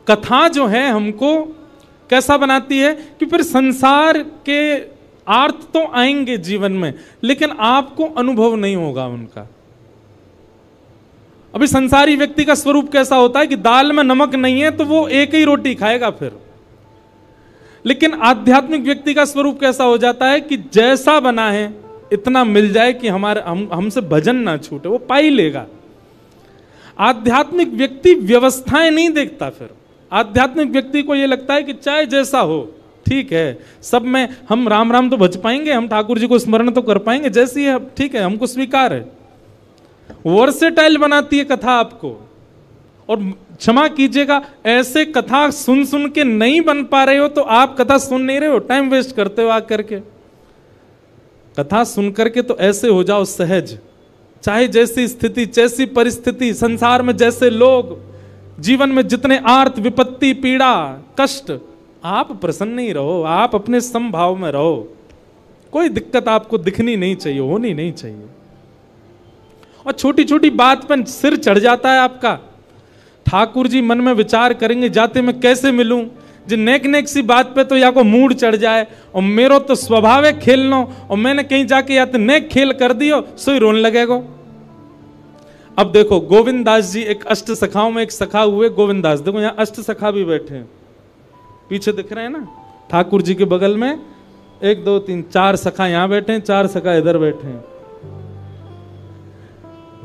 कथा जो है हमको कैसा बनाती है कि फिर संसार के अर्थ तो आएंगे जीवन में, लेकिन आपको अनुभव नहीं होगा उनका। अभी संसारी व्यक्ति का स्वरूप कैसा होता है कि दाल में नमक नहीं है तो वो एक ही रोटी खाएगा फिर। लेकिन आध्यात्मिक व्यक्ति का स्वरूप कैसा हो जाता है कि जैसा बना है इतना मिल जाए कि हमसे भजन ना छूटे, वो पा ही लेगा। आध्यात्मिक व्यक्ति व्यवस्थाएं नहीं देखता। फिर आध्यात्मिक व्यक्ति को यह लगता है कि चाहे जैसा हो ठीक है, सब में हम राम राम तो भज पाएंगे, हम ठाकुर जी को स्मरण तो कर पाएंगे, जैसी है ठीक है, हमको स्वीकार है। वर्सेटाइल बनाती है कथा आपको। और क्षमा कीजिएगा, ऐसे कथा सुन सुन के नहीं बन पा रहे हो तो आप कथा सुन नहीं रहे हो, टाइम वेस्ट करते हो आकर के। कथा सुन करके तो ऐसे हो जाओ सहज, चाहे जैसी स्थिति जैसी परिस्थिति, संसार में जैसे लोग, जीवन में जितने आर्त विपत्ति पीड़ा कष्ट, आप प्रसन्न ही रहो, आप अपने समभाव में रहो। कोई दिक्कत आपको दिखनी नहीं चाहिए, होनी नहीं चाहिए। और छोटी छोटी बात पर सिर चढ़ जाता है आपका। ठाकुर जी मन में विचार करेंगे जाते मैं कैसे मिलूं, जो नेक नेक सी बात पे तो या को मूड चढ़ जाए, और मेरो तो स्वभाव है खेलना, और मैंने कहीं जाके या तो नेक खेल कर दियो सोई रोने लगेगा। अब देखो गोविंद दास जी एक अष्ट सखाओं में एक सखा हुए गोविंद दास, देखो यहाँ अष्ट सखा भी बैठे हैं, पीछे दिख रहे हैं ना, ठाकुर जी के बगल में 1 2 3 4 सखा यहाँ बैठे हैं, 4 सखा इधर बैठे हैं।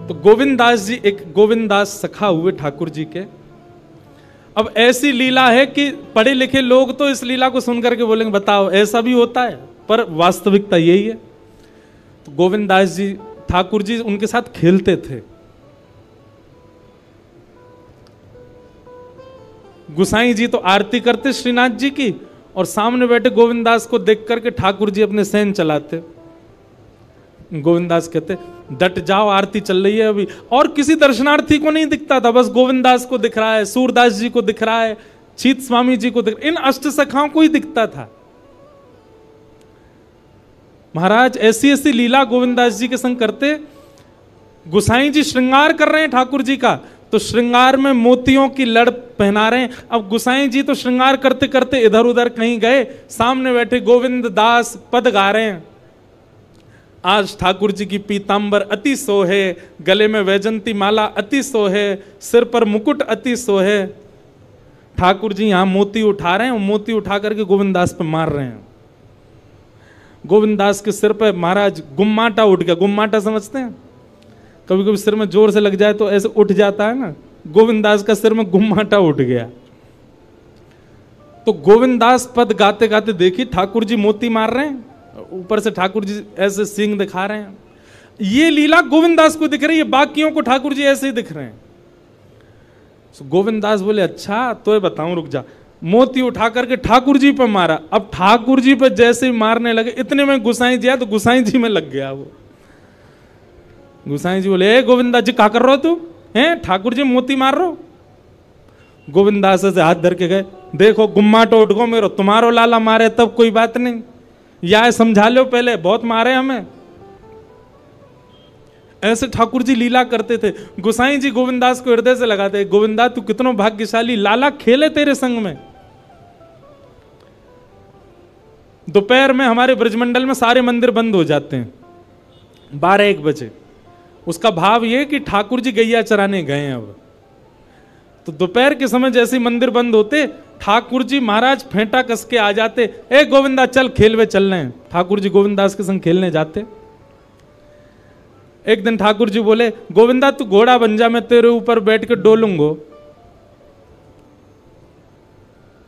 तो गोविंद दास जी एक गोविंद दास सखा हुए ठाकुर जी के। अब ऐसी लीला है कि पढ़े लिखे लोग तो इस लीला को सुनकर के बोलेंगे बताओ ऐसा भी होता है, पर वास्तविकता यही है। तो गोविंद दास जी ठाकुर जी उनके साथ खेलते थे। गुसाई जी तो आरती करते श्रीनाथ जी की, और सामने बैठे गोविंद दास को देख करके ठाकुर जी अपने सेन चलाते। गोविंद दास कहते डट जाओ आरती चल रही है अभी, और किसी दर्शनार्थी को नहीं दिखता था, बस गोविंद दास को दिख रहा है, सूरदास जी को दिख रहा है, चीत स्वामी जी को दिख रहा है, इन अष्ट सखाओं को ही दिखता था। महाराज ऐसी ऐसी लीला गोविंद दास जी के संग करते। गुसाई जी श्रृंगार कर रहे हैं ठाकुर जी का, तो श्रृंगार में मोतियों की लड़ पहना रहे हैं। अब गुसाई जी तो श्रृंगार करते करते इधर उधर कहीं गए, सामने बैठे गोविंद दास पद गा रहे हैं। आज ठाकुर जी की पीतांबर अति सोहे, गले में वैजंती माला अति सोहे, सिर पर मुकुट अति सोहे। ठाकुर जी यहां मोती उठा रहे हैं, और मोती उठा करके गोविंद दास पे मार रहे हैं। गोविंद दास के सिर पे महाराज गुम्माटा उठ गया। गुम्माटा समझते हैं, कभी कभी सिर में जोर से लग जाए तो ऐसे उठ जाता है ना, गोविंद दास का सिर में गुम्माटा उठ गया। तो गोविंद दास पद गाते गाते देखिए ठाकुर जी मोती मार रहे हैं, ऊपर से ठाकुर जी ऐसे सींग दिखा रहे हैं। ये लीला गोविंद दास को दिख रही है, बाकियों को ठाकुर जी ऐसे ही दिख रहे हैं। तो गोविंद दास बोले अच्छा तो ये बताऊं, रुक जा। मोती उठा करके ठाकुर जी पे मारा। अब ठाकुर जी पे जैसे ही मारने लगे, इतने में गुसाई जी आया तो गुसाई जी में लग गया वो। गुसाई जी बोले ए गोविंदा जी क्या कर रहे हो तू, हैं ठाकुर जी मोती मार रहे हो। गोविंद दास से हाथ धर के गए, देखो गुम्माटो उठ गो मेरो, तुम्हारो लाला मारे तब कोई बात नहीं, या समझा लो पहले बहुत मारे हमें। ऐसे ठाकुर जी लीला करते थे। गुसाई जी गोविंद दास को हृदय से लगाते, गोविंदा तू कितना भाग्यशाली, लाला खेले तेरे संग में। दोपहर में हमारे ब्रजमंडल में सारे मंदिर बंद हो जाते हैं 12-1 बजे। उसका भाव यह कि ठाकुर जी गैया चराने गए हैं। अब तो दोपहर के समय जैसे मंदिर बंद होते, ठाकुर जी महाराज फेंटा कस के आ जाते, ए गोविंदा चल खेलवे चल रहे हैं। ठाकुर जी गोविंद दास के संग खेलने जाते। एक दिन ठाकुर जी बोले गोविंदा तू घोड़ा बन जा, मैं तेरे ऊपर बैठ के डोलूंगो।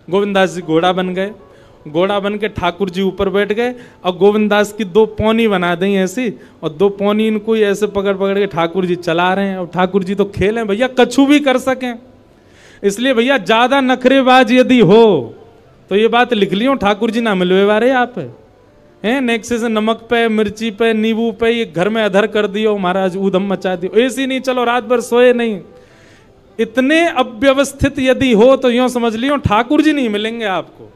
गोविंद दास जी घोड़ा बन गए। घोड़ा बन के ठाकुर जी ऊपर बैठ गए, और गोविंद दास की 2 पौनी बना दी ऐसी, और 2 पौनी इनको ही ऐसे पकड़ पकड़ के ठाकुर जी चला रहे हैं। और ठाकुर जी तो खेलें भैया, कछु भी कर सकें। इसलिए भैया ज्यादा नखरेबाज यदि हो तो ये बात लिख लियो, ठाकुर जी ना मिलवे वारे आप हैं। नेक्से से नमक पे, मिर्ची पे, नींबू पे ये घर में अधर कर दियो महाराज, ऊधम मचा दियो, ऐसी नहीं चलो रात भर सोए नहीं। इतने अव्यवस्थित यदि हो तो यूं समझ लियो ठाकुर जी नहीं मिलेंगे आपको,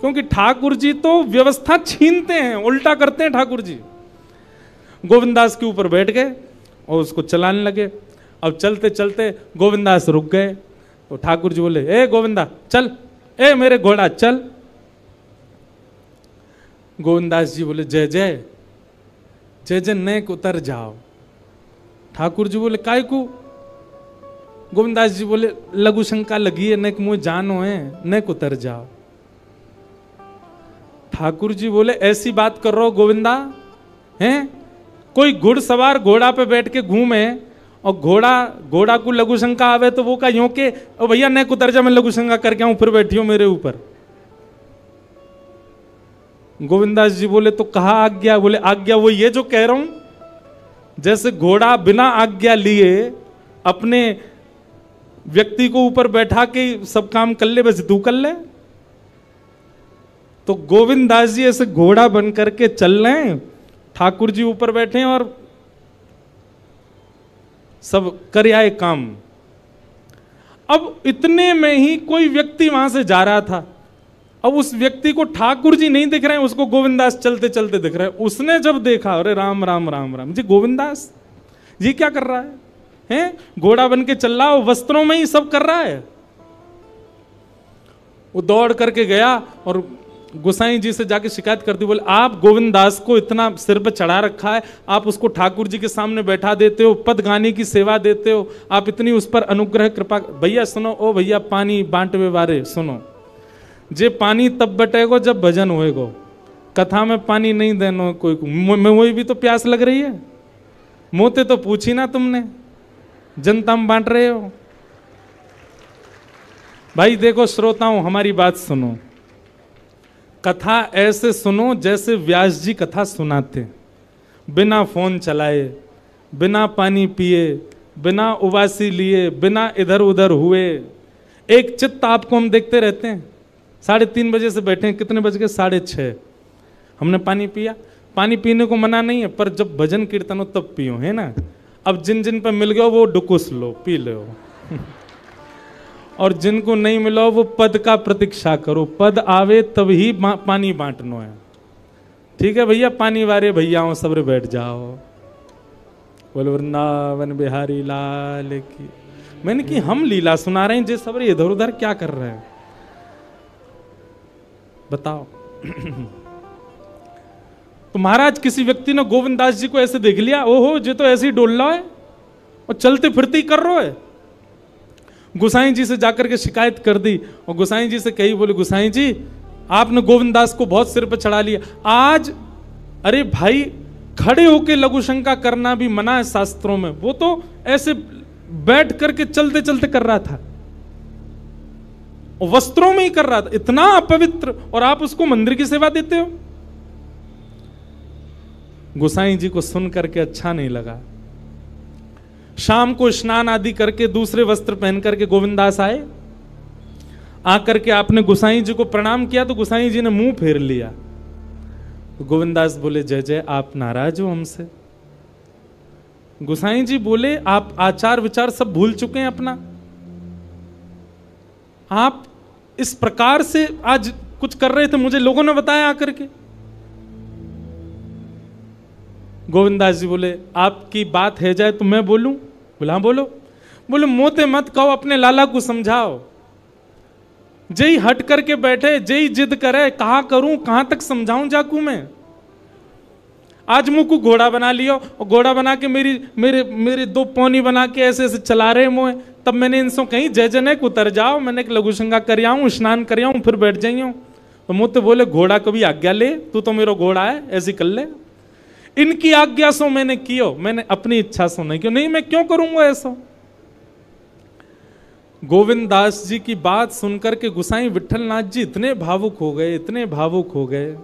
क्योंकि ठाकुर जी तो व्यवस्था छीनते हैं, उल्टा करते हैं ठाकुर जी। गोविंद दास के ऊपर बैठ गए और उसको चलाने लगे। अब चलते चलते गोविंद दास रुक गए। तो ठाकुर जी बोले, ए गोविंदा चल, ए मेरे घोड़ा चल। गोविंदास जी बोले, जय जय जय जय, नेक उतर जाओ। ठाकुर जी बोले, काय को? गोविंदास जी बोले, लघु शंका लगी है, नेक मुँह जानो है, नेक उतर जाओ। ठाकुर जी बोले, ऐसी बात कर रहे हो गोविंदा? हैं कोई घुड़सवार घोड़ा पे बैठ के घूमे और घोड़ा को लघु शंका आवे तो वो का यूं के, ओ भैया नेक उतर जा, मैं लघु शंका करके आऊं, फिर बैठी हो मेरे ऊपर। गोविंदास जी बोले, तो कहा आज्ञा? बोले, आज्ञा वो ये जो कह रहा हूं, जैसे घोड़ा बिना आज्ञा लिए अपने व्यक्ति को ऊपर बैठा के सब काम कर ले, बस तू कर ले। तो गोविंदास जी ऐसे घोड़ा बन करके चल रहे हैं, ठाकुर जी ऊपर बैठे हैं और सब कर आए काम। अब इतने में ही कोई व्यक्ति वहां से जा रहा था। अब उस व्यक्ति को ठाकुर जी नहीं दिख रहे हैं, उसको गोविंदास चलते चलते दिख रहे हैं। उसने जब देखा, अरे राम राम राम राम जी, गोविंदास जी क्या कर रहा है? हैं घोड़ा बन के चल रहा है, वस्त्रों में ही सब कर रहा है। वो दौड़ करके गया और गोसाई जी से जाके शिकायत कर दी। बोले, आप गोविंदास को इतना सिर पे चढ़ा रखा है, आप उसको ठाकुर जी के सामने बैठा देते हो, पद गाने की सेवा देते हो, आप इतनी उस पर अनुग्रह कृपा। भैया सुनो, ओ भैया पानी बांटवे वारे सुनो, जे पानी तब बटेगो जब भजन होएगो, कथा में पानी नहीं देनो कोई को। वही भी तो प्यास लग रही है, मोते तो पूछी ना तुमने, जनता में बांट रहे हो। भाई देखो श्रोताओं, हमारी बात सुनो, कथा ऐसे सुनो जैसे व्यास जी कथा सुनाते, बिना फोन चलाए, बिना पानी पिए, बिना उबासी लिए, बिना इधर उधर हुए, एक चित्त आपको हम देखते रहते हैं। 3:30 बजे से बैठे हैं, कितने बज गए? 6:30। हमने पानी पिया। पानी पीने को मना नहीं है, पर जब भजन कीर्तन हो तब पियो, है ना। अब जिन जिन पर मिल गया वो डुकुस लो, पी लो और जिनको नहीं मिला वो पद का प्रतीक्षा करो, पद आवे तब ही पानी बांटनो है। ठीक है भैया, पानी वारे भैयाओं सबरे बैठ जाओ। बोलो वृंदावन बिहारी लाल की। मैंने कि हम लीला सुना रहे हैं, जे सबरे इधर उधर क्या कर रहे हैं बताओ। तो महाराज किसी व्यक्ति ने गोविंदास जी को ऐसे देख लिया, ओहो जे तो ऐसे ही डोल रहा है और चलते फिरते ही कर रहा है। गोसाई जी से जाकर के शिकायत कर दी और गोसाई जी से कही, बोले गोसाई जी आपने गोविंदास को बहुत सिर पर चढ़ा लिया आज। अरे भाई, खड़े होके लघु शंका करना भी मना है शास्त्रों में, वो तो ऐसे बैठ करके चलते चलते कर रहा था, वस्त्रों में ही कर रहा था, इतना अपवित्र, और आप उसको मंदिर की सेवा देते हो। गोसाई जी को सुन करके अच्छा नहीं लगा। शाम को स्नान आदि करके दूसरे वस्त्र पहन करके गोविंदास आए। आकर के आपने गोसाई जी को प्रणाम किया तो गोसाई जी ने मुंह फेर लिया। तो गोविंदास बोले, जय जय, आप नाराज हो हमसे? गोसाई जी बोले, आप आचार विचार सब भूल चुके हैं अपना। आप इस प्रकार से आज कुछ कर रहे थे, मुझे लोगों ने बताया आकर के। गोविंदास जी बोले, आपकी बात है जाए तो मैं बोलूं? बोला, हाँ बोलो। बोले, मोते मत कहो, अपने लाला को समझाओ। जय हट करके बैठे, जय जिद करे, कहा करूं, कहां तक समझाऊं जाकू मैं? आज मुंह को घोड़ा बना लियो और घोड़ा बना के मेरे 2 पौनी बना के ऐसे ऐसे चला रहे मोए। तब मैंने इनसे कहीं जय जय को उतर जाओ, मैंने एक लघु शंका कर आऊं, स्नान कर आऊं, फिर बैठ जाइयो। तो मुझे बोले, घोड़ा कभी आज्ञा ले, तू तो मेरा घोड़ा है, ऐसी कर ले। इनकी आज्ञा सो मैंने कियो, मैंने अपनी इच्छा सो नहीं क्यों, नहीं मैं क्यों करूंगा ऐसा। गोविंदास जी की बात सुनकर के गोसाई विठलनाथ जी इतने भावुक हो गए, इतने भावुक हो गए।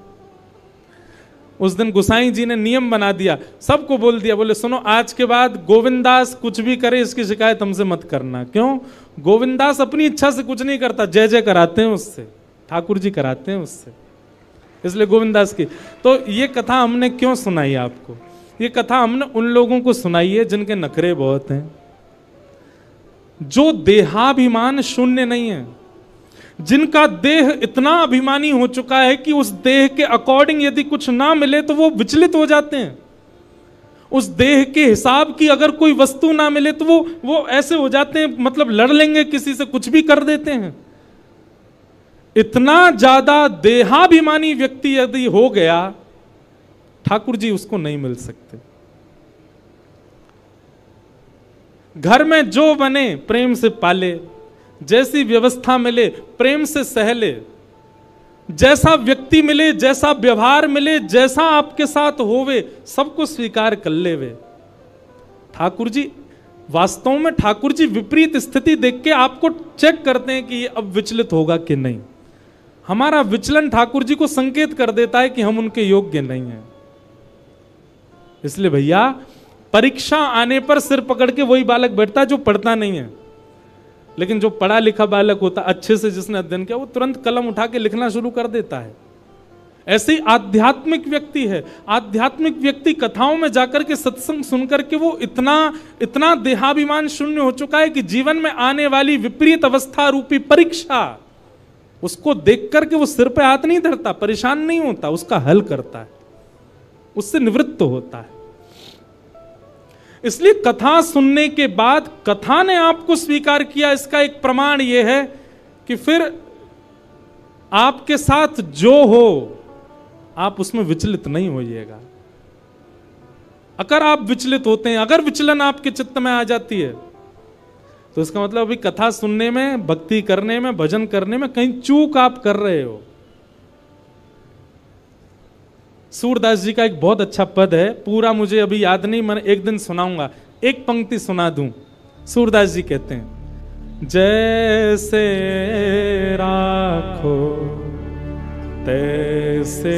उस दिन गोसाई जी ने नियम बना दिया, सबको बोल दिया, बोले सुनो, आज के बाद गोविंदास कुछ भी करे इसकी शिकायत हमसे मत करना। क्यों? गोविंदास अपनी इच्छा से कुछ नहीं करता, जय जय कराते हैं उससे, ठाकुर जी कराते हैं उससे, इसलिए गोविंदास की। तो ये कथा हमने क्यों सुनाई आपको? ये कथा हमने उन लोगों को सुनाई है जिनके नखरे बहुत हैं, जो देहाभिमान शून्य नहीं है, जिनका देह इतना अभिमानी हो चुका है कि उस देह के अकॉर्डिंग यदि कुछ ना मिले तो वो विचलित हो जाते हैं। उस देह के हिसाब की अगर कोई वस्तु ना मिले तो वो ऐसे हो जाते हैं, मतलब लड़ लेंगे किसी से, कुछ भी कर देते हैं। इतना ज्यादा देहाभिमानी व्यक्ति यदि हो गया, ठाकुर जी उसको नहीं मिल सकते। घर में जो बने प्रेम से पाले, जैसी व्यवस्था मिले प्रेम से सहले, जैसा व्यक्ति मिले, जैसा व्यवहार मिले, जैसा आपके साथ होवे, सबको स्वीकार कर लेवे। ठाकुर जी वास्तव में, ठाकुर जी विपरीत स्थिति देख के आपको चेक करते हैं कि ये अब विचलित होगा कि नहीं। हमारा विचलन ठाकुर जी को संकेत कर देता है कि हम उनके योग्य नहीं हैं। इसलिए भैया, परीक्षा आने पर सिर पकड़ के वही बालक बैठता है जो पढ़ता नहीं है, लेकिन जो पढ़ा लिखा बालक होता, अच्छे से जिसने अध्ययन किया, वो तुरंत कलम उठा के लिखना शुरू कर देता है। ऐसे ही आध्यात्मिक व्यक्ति है। आध्यात्मिक व्यक्ति कथाओं में जाकर के, सत्संग सुनकर के वो इतना देहाभिमान शून्य हो चुका है कि जीवन में आने वाली विपरीत अवस्था रूपी परीक्षा, उसको देख करके वो सिर पे हाथ नहीं धरता, परेशान नहीं होता, उसका हल करता है, उससे निवृत्त होता है। इसलिए कथा सुनने के बाद, कथा ने आपको स्वीकार किया, इसका एक प्रमाण यह है कि फिर आपके साथ जो हो आप उसमें विचलित नहीं होइएगा। अगर आप विचलित होते हैं, अगर विचलन आपके चित्त में आ जाती है, तो इसका मतलब अभी कथा सुनने में, भक्ति करने में, भजन करने में कहीं चूक आप कर रहे हो। सूरदास जी का एक बहुत अच्छा पद है, पूरा मुझे अभी याद नहीं, मैं एक दिन सुनाऊंगा, एक पंक्ति सुना दूं। सूरदास जी कहते हैं, जैसे राखो तैसे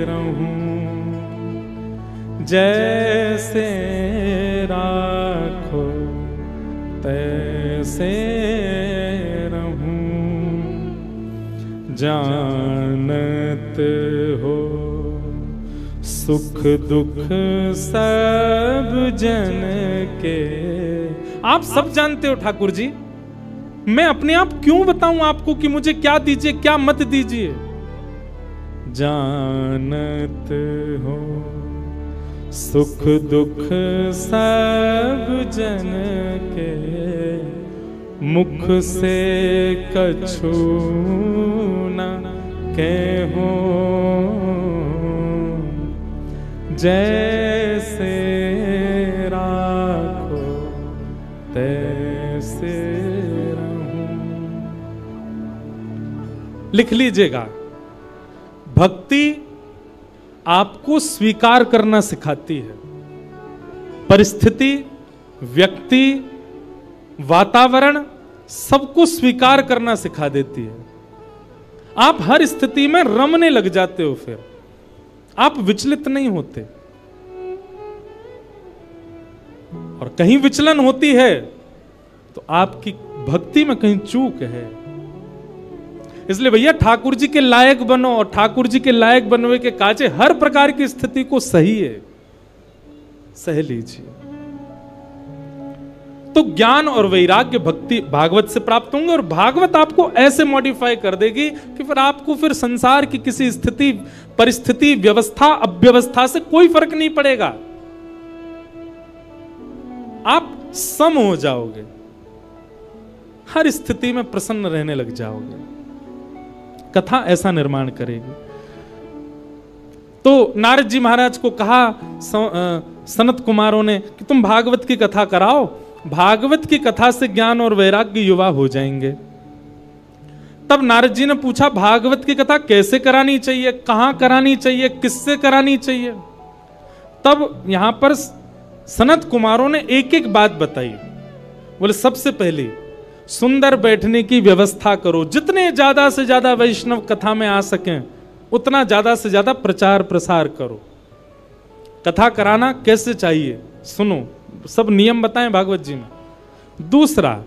रहूं, जैसे राखो तैसे रहूं, जानत हो सुख दुख सब जन के। आप सब जानते हो ठाकुर जी, मैं अपने आप क्यों बताऊं आपको कि मुझे क्या दीजिए क्या मत दीजिए। जानत हो सुख दुख सब जन के, मुख से कछु न कहो, जैसे राखो तैसे रहूं। लिख लीजिएगा, भक्ति आपको स्वीकार करना सिखाती है। परिस्थिति, व्यक्ति, वातावरण सबको स्वीकार करना सिखा देती है। आप हर स्थिति में रमने लग जाते हो, फिर आप विचलित नहीं होते। और कहीं विचलन होती है तो आपकी भक्ति में कहीं चूक है। इसलिए भैया ठाकुर जी के लायक बनो, और ठाकुर जी के लायक बनने के काजे हर प्रकार की स्थिति को सही है, सह लीजिए। तो ज्ञान और वैराग्य भक्ति भागवत से प्राप्त होंगे, और भागवत आपको ऐसे मॉडिफाई कर देगी कि फिर आपको फिर संसार की किसी स्थिति, परिस्थिति, व्यवस्था, अव्यवस्था से कोई फर्क नहीं पड़ेगा। आप सम हो जाओगे, हर स्थिति में प्रसन्न रहने लग जाओगे। कथा ऐसा निर्माण करेगी। तो नारद जी महाराज को कहा सनत कुमारों ने कि तुम भागवत की कथा कराओ, भागवत की कथा से ज्ञान और वैराग्य युवा हो जाएंगे। तब नारद जी ने पूछा, भागवत की कथा कैसे करानी चाहिए, कहां करानी चाहिए, किससे करानी चाहिए। तब यहां पर सनत कुमारों ने एक एक बात बताई। बोले, सबसे पहले सुंदर बैठने की व्यवस्था करो, जितने ज्यादा से ज्यादा वैष्णव कथा में आ सकें उतना ज्यादा से ज्यादा प्रचार प्रसार करो। कथा कराना कैसे चाहिए सुनो, सब नियम बताएं भागवत जी में। दूसरा,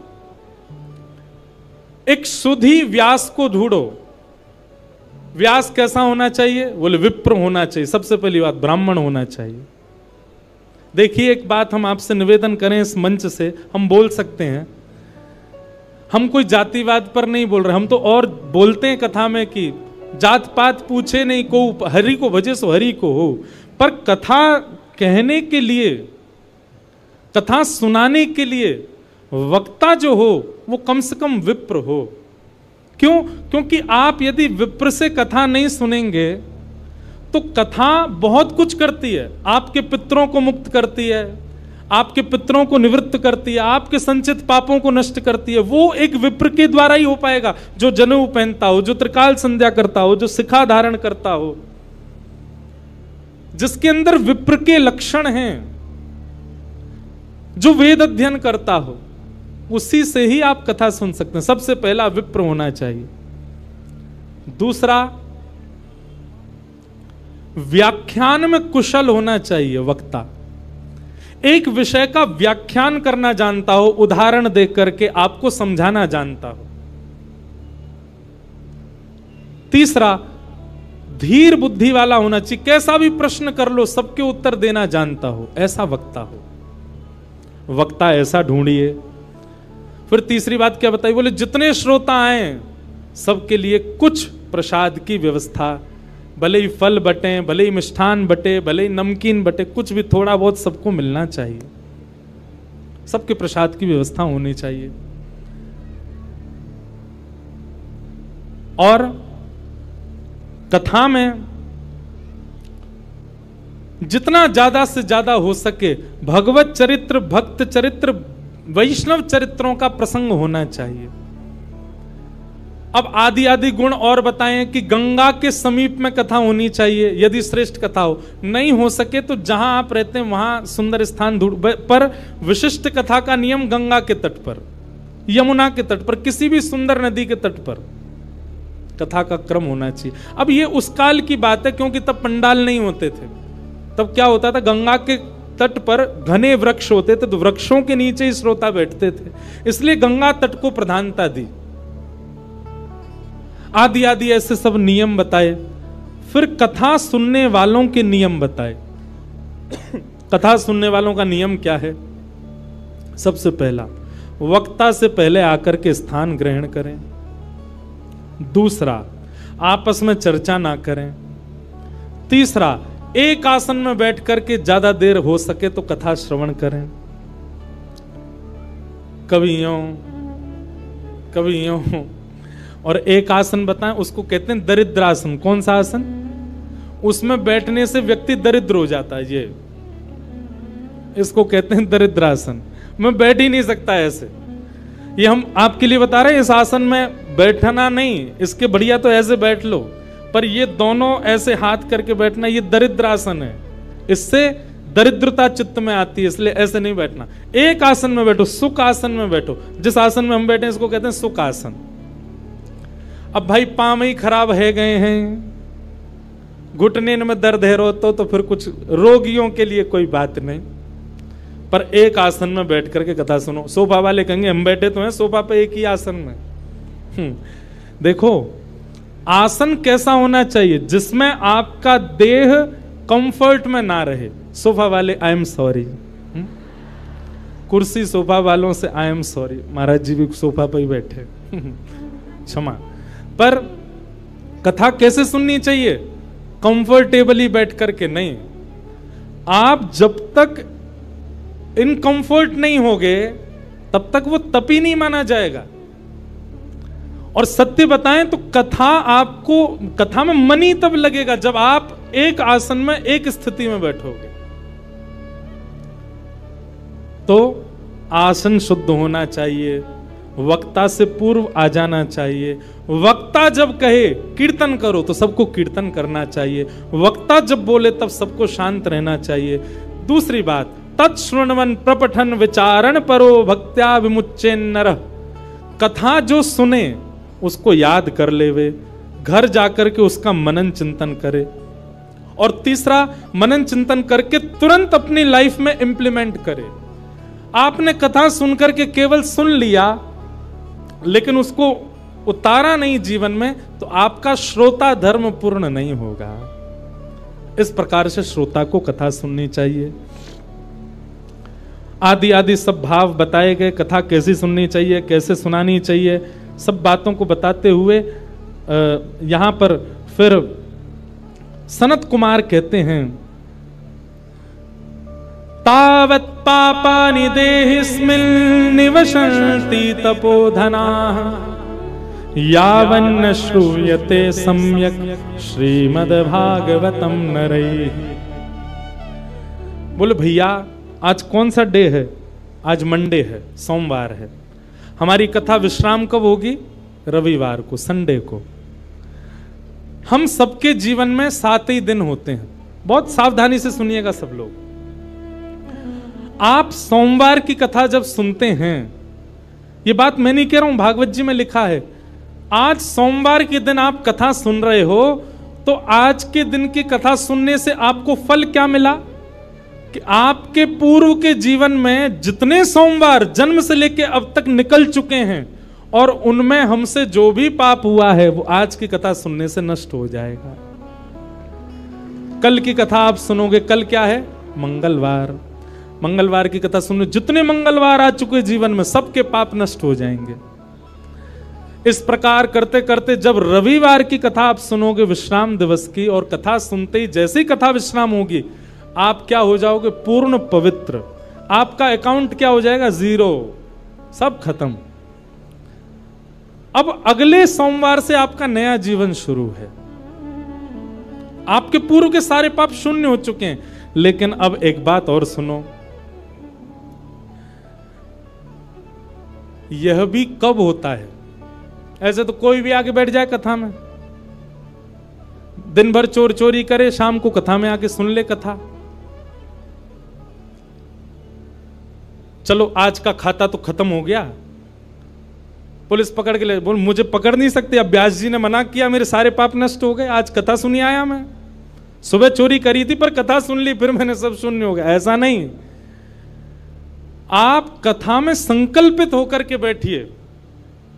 एक सुधी व्यास को ढूंढो। व्यास कैसा होना चाहिए? बोले विप्र होना चाहिए। सबसे पहली बात, ब्राह्मण होना चाहिए। देखिए, एक बात हम आपसे निवेदन करें, इस मंच से हम बोल सकते हैं, हम कोई जातिवाद पर नहीं बोल रहे, हम तो और बोलते हैं कथा में कि जात पात पूछे नहीं को, हरि को भजे सो हरि को हो। पर कथा कहने के लिए, कथा सुनाने के लिए वक्ता जो हो वो कम से कम विप्र हो। क्यों? क्योंकि आप यदि विप्र से कथा नहीं सुनेंगे तो कथा बहुत कुछ करती है। आपके पितरों को मुक्त करती है, आपके पितरों को निवृत्त करती है, आपके संचित पापों को नष्ट करती है। वो एक विप्र के द्वारा ही हो पाएगा, जो जनेऊ पहनता हो, जो त्रिकाल संध्या करता हो, जो शिखा धारण करता हो, जिसके अंदर विप्र के लक्षण हैं, जो वेद अध्ययन करता हो, उसी से ही आप कथा सुन सकते हैं। सबसे पहला विप्र होना चाहिए। दूसरा, व्याख्यान में कुशल होना चाहिए वक्ता। एक विषय का व्याख्यान करना जानता हो, उदाहरण देकर करके आपको समझाना जानता हो। तीसरा, धीर बुद्धि वाला होना चाहिए। कैसा भी प्रश्न कर लो सबके उत्तर देना जानता हो, ऐसा वक्ता हो। वक्ता ऐसा ढूंढिए। फिर तीसरी बात क्या बताई? बोले जितने श्रोता आए सबके लिए कुछ प्रसाद की व्यवस्था, भले ही फल बटे, भले ही मिष्ठान बटे, भले ही नमकीन बटे, कुछ भी थोड़ा बहुत सबको मिलना चाहिए। सबके प्रसाद की व्यवस्था होनी चाहिए। और कथा में जितना ज्यादा से ज्यादा हो सके भगवत चरित्र, भक्त चरित्र, वैष्णव चरित्रों का प्रसंग होना चाहिए। अब आदि आदि गुण और बताएं कि गंगा के समीप में कथा होनी चाहिए यदि श्रेष्ठ कथा हो। नहीं हो सके तो जहां आप रहते हैं वहां सुंदर स्थान ढूंढ, पर विशिष्ट कथा का नियम गंगा के तट पर, यमुना के तट पर, किसी भी सुंदर नदी के तट पर कथा का क्रम होना चाहिए। अब ये उस काल की बात है क्योंकि तब पंडाल नहीं होते थे। तब क्या होता था, गंगा के तट पर घने वृक्ष होते थे, तो वृक्षों के नीचे ही श्रोता बैठते थे, इसलिए गंगा तट को प्रधानता दी। आदि आदि ऐसे सब नियम बताए। फिर कथा सुनने वालों के नियम बताए। कथा सुनने वालों का नियम क्या है? सबसे पहला, वक्ता से पहले आकर के स्थान ग्रहण करें। दूसरा, आपस में चर्चा ना करें। तीसरा, एक आसन में बैठ करके ज्यादा देर हो सके तो कथा श्रवण करें। कभी यूं कभी यूं। और एक आसन बताएं, उसको कहते हैं दरिद्रासन। कौन सा आसन? उसमें बैठने से व्यक्ति दरिद्र हो जाता है। ये इसको कहते हैं दरिद्रासन। मैं बैठ ही नहीं सकता ऐसे। ये हम आपके लिए बता रहे हैं, इस आसन में बैठना नहीं, इसके बढ़िया तो ऐसे बैठ लो, पर ये दोनों ऐसे हाथ करके बैठना, ये दरिद्रासन है। इससे दरिद्रता चित्त में आती है, इसलिए ऐसे नहीं बैठना। एक आसन में बैठो, सुख आसन में बैठो। जिस आसन में हम बैठे हैं इसको कहते हैं सुख आसन। अब भाई पांव ही खराब है गए हैं, घुटने में दर्द है रो तो फिर कुछ रोगियों के लिए कोई बात नहीं, पर एक आसन में बैठ करके कथा सुनो। सोफा वाले कहेंगे हम बैठे तो हैं सोफा पे एक ही आसन में। देखो आसन कैसा होना चाहिए जिसमें आपका देह कंफर्ट में ना रहे। सोफा वाले आई एम सॉरी, कुर्सी सोफा वालों से आई एम सॉरी, महाराज जी भी सोफा पर ही बैठे, क्षमा। पर कथा कैसे सुननी चाहिए? कंफर्टेबली बैठ करके नहीं। आप जब तक इनकंफर्ट नहीं होगे तब तक वो तपी नहीं माना जाएगा। और सत्य बताएं तो कथा में मन ही तब लगेगा जब आप एक आसन में एक स्थिति में बैठोगे। तो आसन शुद्ध होना चाहिए, वक्ता से पूर्व आ जाना चाहिए। वक्ता जब कहे कीर्तन करो तो सबको कीर्तन करना चाहिए। वक्ता जब बोले तब सबको शांत रहना चाहिए। दूसरी बात, तत्श्रृण्वन प्रपठन विचारण परो भक्त्या विमुच्चेन नरः। कथा जो सुने उसको याद कर लेवे, घर जाकर के उसका मनन चिंतन करे। और तीसरा, मनन चिंतन करके तुरंत अपनी लाइफ में इंप्लीमेंट करे। आपने कथा सुनकर के केवल सुन लिया लेकिन उसको उतारा नहीं जीवन में, तो आपका श्रोता धर्म पूर्ण नहीं होगा। इस प्रकार से श्रोता को कथा सुननी चाहिए। आदि आदि सब भाव बताए गए, कथा कैसी सुननी चाहिए, कैसे सुनानी चाहिए, सब बातों को बताते हुए यहां पर फिर सनत कुमार कहते हैं तावत् पापानि देहिस्मिन् निवसन्ति तपोधनाः यावन्न श्रूयते सम्यक् श्रीमद्भागवतम नरैः। बोले भैया आज कौन सा डे है? आज मंडे है, सोमवार है। हमारी कथा विश्राम कब होगी? रविवार को, संडे को। हम सबके जीवन में 7 ही दिन होते हैं। बहुत सावधानी से सुनिएगा सब लोग। आप सोमवार की कथा जब सुनते हैं, ये बात मैं नहीं कह रहा हूं, भागवत जी में लिखा है, आज सोमवार के दिन आप कथा सुन रहे हो तो आज के दिन की कथा सुनने से आपको फल क्या मिला कि आपके पूर्व के जीवन में जितने सोमवार जन्म से लेकर अब तक निकल चुके हैं और उनमें हमसे जो भी पाप हुआ है वो आज की कथा सुनने से नष्ट हो जाएगा। कल की कथा आप सुनोगे, कल क्या है? मंगलवार। मंगलवार की कथा सुनो, जितने मंगलवार आ चुके जीवन में सबके पाप नष्ट हो जाएंगे। इस प्रकार करते करते जब रविवार की कथा आप सुनोगे विश्राम दिवस की, और कथा सुनते ही जैसे ही कथा विश्राम होगी आप क्या हो जाओगे? पूर्ण पवित्र। आपका अकाउंट क्या हो जाएगा? 0, सब खत्म। अब अगले सोमवार से आपका नया जीवन शुरू है। आपके पूर्व के सारे पाप शून्य हो चुके हैं। लेकिन अब एक बात और सुनो, यह भी कब होता है? ऐसे तो कोई भी आके बैठ जाए कथा में, दिन भर चोर चोरी करे, शाम को कथा में आके सुन ले कथा। चलो आज का खाता तो खत्म हो गया, पुलिस पकड़ के ले, बोल मुझे पकड़ नहीं सकते, अब व्यास जी ने मना किया, मेरे सारे पाप नष्ट हो गए, आज कथा सुनी आया मैं। सुबह चोरी करी थी पर कथा सुन ली, फिर मैंने सब शून्य हो गया। ऐसा नहीं, आप कथा में संकल्पित होकर के बैठिए।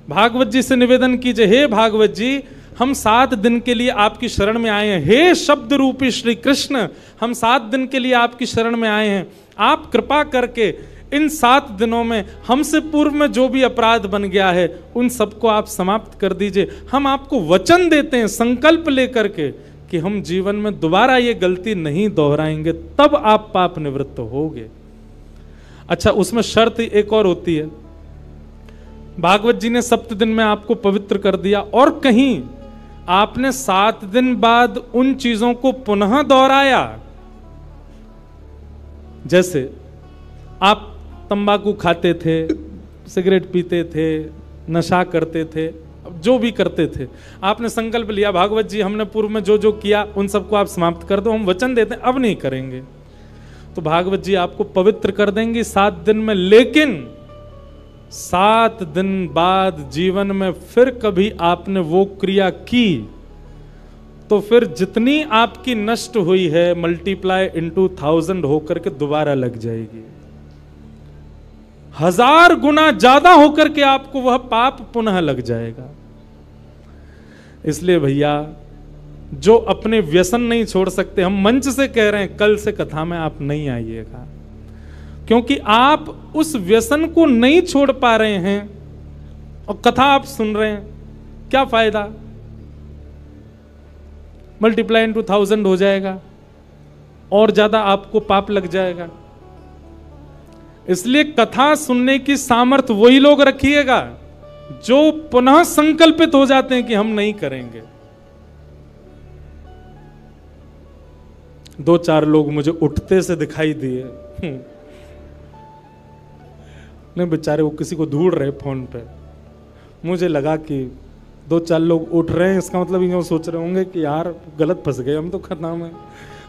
भागवत जी से निवेदन कीजिए, हे भागवत जी, हम 7 दिन के लिए आपकी शरण में आए हैं। हे शब्द रूपी श्री कृष्ण, हम 7 दिन के लिए आपकी शरण में आए हैं। आप कृपा करके इन 7 दिनों में हमसे पूर्व में जो भी अपराध बन गया है उन सबको आप समाप्त कर दीजिए। हम आपको वचन देते हैं संकल्प लेकर के कि हम जीवन में दोबारा ये गलती नहीं दोहराएंगे, तब आप पाप निवृत्त होगे। अच्छा, उसमें शर्त एक और होती है। भागवत जी ने 7 दिन में आपको पवित्र कर दिया और कहीं आपने 7 दिन बाद उन चीजों को पुनः दोहराया। जैसे आप तंबाकू खाते थे, सिगरेट पीते थे, नशा करते थे, जो भी करते थे, आपने संकल्प लिया भागवत जी हमने पूर्व में जो जो किया उन सबको आप समाप्त कर दो, हम वचन देते हैं अब नहीं करेंगे। तो भागवत जी आपको पवित्र कर देंगे 7 दिन में। लेकिन 7 दिन बाद जीवन में फिर कभी आपने वो क्रिया की तो फिर जितनी आपकी नष्ट हुई है मल्टीप्लाई इनटू 1000 होकर के दोबारा लग जाएगी। 1000 गुना ज्यादा होकर के आपको वह पाप पुनः लग जाएगा। इसलिए भैया, जो अपने व्यसन नहीं छोड़ सकते, हम मंच से कह रहे हैं कल से कथा में आप नहीं आइएगा, क्योंकि आप उस व्यसन को नहीं छोड़ पा रहे हैं और कथा आप सुन रहे हैं, क्या फायदा? मल्टीप्लाई इनटू 1000 हो जाएगा और ज्यादा आपको पाप लग जाएगा। इसलिए कथा सुनने की सामर्थ्य वही लोग रखिएगा जो पुनः संकल्पित हो जाते हैं कि हम नहीं करेंगे। 2-4 लोग मुझे उठते से दिखाई दिए, नहीं बेचारे वो किसी को ढूंढ रहे फोन पे। मुझे लगा कि 2-4 लोग उठ रहे हैं, इसका मतलब ये सोच रहे होंगे कि यार गलत फंस गए हम तो खतना में,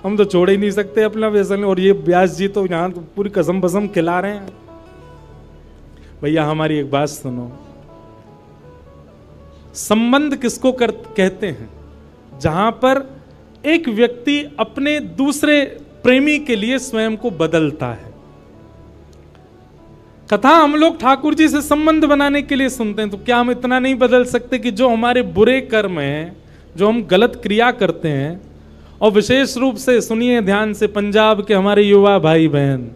हम तो छोड़ ही नहीं सकते अपना व्यसन, और ये व्यास जी तो यहां तो पूरी कसम बसम खिला रहे हैं। भैया हमारी एक बात सुनो, संबंध किसको कहते हैं? जहां पर एक व्यक्ति अपने दूसरे प्रेमी के लिए स्वयं को बदलता है। कथा हम लोग ठाकुर जी से संबंध बनाने के लिए सुनते हैं, तो क्या हम इतना नहीं बदल सकते कि जो हमारे बुरे कर्म हैं, जो हम गलत क्रिया करते हैं, और विशेष रूप से सुनिए ध्यान से पंजाब के हमारे युवा भाई बहन,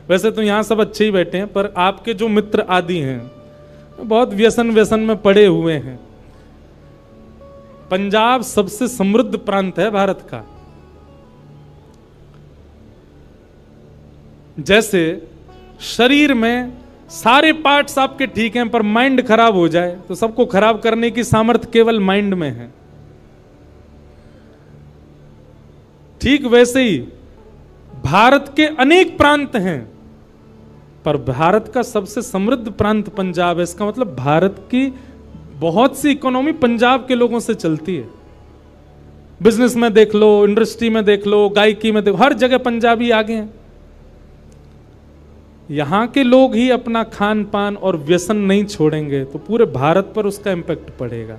वैसे तो यहाँ सब अच्छे ही बैठे हैं, पर आपके जो मित्र आदि हैं बहुत व्यसन में पड़े हुए हैं। पंजाब सबसे समृद्ध प्रांत है भारत का। जैसे शरीर में सारे पार्ट्स आपके ठीक हैं पर माइंड खराब हो जाए तो सबको खराब करने की सामर्थ्य केवल माइंड में है, ठीक वैसे ही भारत के अनेक प्रांत हैं पर भारत का सबसे समृद्ध प्रांत पंजाब है। इसका मतलब भारत की बहुत सी इकोनॉमी पंजाब के लोगों से चलती है। बिजनेस में देख लो, इंडस्ट्री में देख लो, गायकी में देखो, हर जगह पंजाबी आगे हैं। यहां के लोग ही अपना खान पान और व्यसन नहीं छोड़ेंगे तो पूरे भारत पर उसका इंपैक्ट पड़ेगा।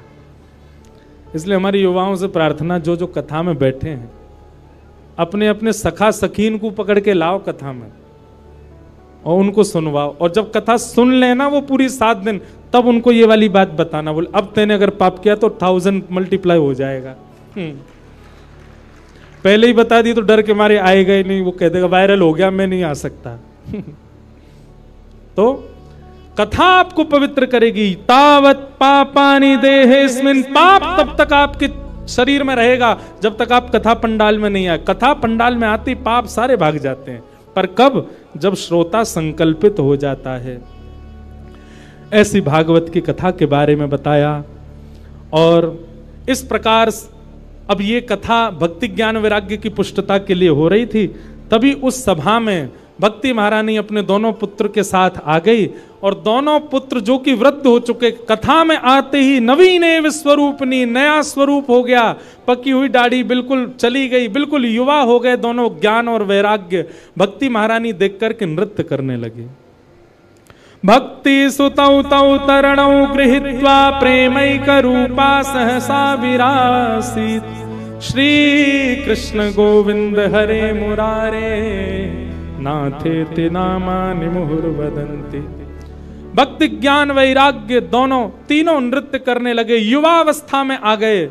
इसलिए हमारी युवाओं से प्रार्थना, जो जो कथा में बैठे हैं अपने अपने सखा सखीन को पकड़ के लाओ कथा में और उनको सुनवाओ, और जब कथा सुन लेना वो पूरी 7 दिन, तब उनको ये वाली बात बताना, बोले अब तेने अगर पाप किया तो 1000 मल्टीप्लाई हो जाएगा। पहले ही बता दी तो डर के मारे आएगा ही नहीं, वो कह देगा वायरल हो गया मैं नहीं आ सकता। तो कथा आपको पवित्र करेगी। तावत पापानि देहेस्मिन्, पाप तब तक आपके शरीर में रहेगा जब तक आप कथा पंडाल में नहीं आए। कथा पंडाल में आती पाप सारे भाग जाते हैं, पर कब? जब श्रोता संकल्पित हो जाता है। ऐसी भागवत की कथा के बारे में बताया। और इस प्रकार अब ये कथा भक्ति ज्ञान वैराग्य की पुष्टता के लिए हो रही थी। तभी उस सभा में भक्ति महारानी अपने दोनों पुत्र के साथ आ गई, और दोनों पुत्र जो कि वृद्ध हो चुके, कथा में आते ही नवीन स्वरूपनी, नया स्वरूप हो गया, पकी हुई दाढ़ी बिल्कुल चली गई, बिल्कुल युवा हो गए दोनों, ज्ञान और वैराग्य। भक्ति महारानी देख करके नृत्य करने लगी। भक्ति सुतौ तौ तरणौ गृहीत्वा प्रेमैक रूपा सहसा विरासीत्, श्री कृष्ण गोविंद हरे मुरारे नाथेति नामानि मुहुर्वदन्ति। भक्ति ज्ञान वैराग्य दोनों तीनों नृत्य करने लगे, युवावस्था में आ गए,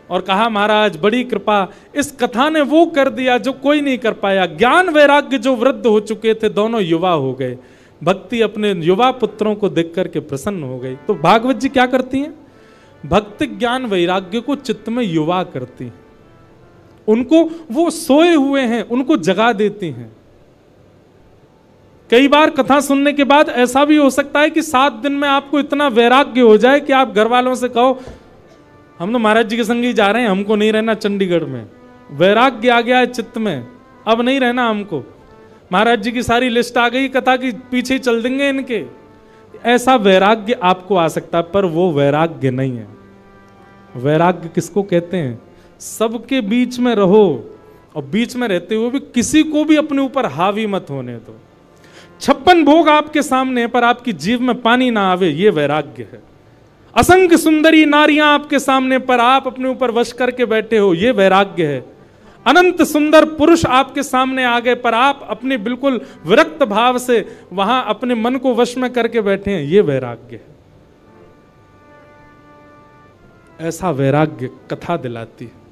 और कहा महाराज बड़ी कृपा, इस कथा ने वो कर दिया जो कोई नहीं कर पाया। ज्ञान वैराग्य जो वृद्ध हो चुके थे दोनों युवा हो गए। भक्ति अपने युवा पुत्रों को देख करके प्रसन्न हो गई। तो भागवत जी क्या करती हैं? भक्ति ज्ञान वैराग्य को चित्त में युवा करती हैं, उनको वो सोए हुए हैं उनको जगा देती हैं। कई बार कथा सुनने के बाद ऐसा भी हो सकता है कि 7 दिन में आपको इतना वैराग्य हो जाए कि आप घर वालों से कहो हम तो महाराज जी के संग ही जा रहे हैं, हमको नहीं रहना चंडीगढ़ में। वैराग्य आ गया है चित्त में, अब नहीं रहना हमको, महाराज जी की सारी लिस्ट आ गई, कथा की पीछे ही चल देंगे इनके। ऐसा वैराग्य आपको आ सकता है, पर वो वैराग्य नहीं है। वैराग्य किसको कहते हैं? सबके बीच में रहो और बीच में रहते हुए भी किसी को भी अपने ऊपर हावी मत होने दो। 56 भोग आपके सामने है पर आपकी जीव में पानी ना आवे, ये वैराग्य है। असंख्य सुंदरी नारियां आपके सामने पर आप अपने ऊपर वश करके बैठे हो, ये वैराग्य है। अनंत सुंदर पुरुष आपके सामने आ गए पर आप अपने बिल्कुल विरक्त भाव से वहां अपने मन को वश में करके बैठे हैं, ये वैराग्य है। ऐसा वैराग्य कथा दिलाती है।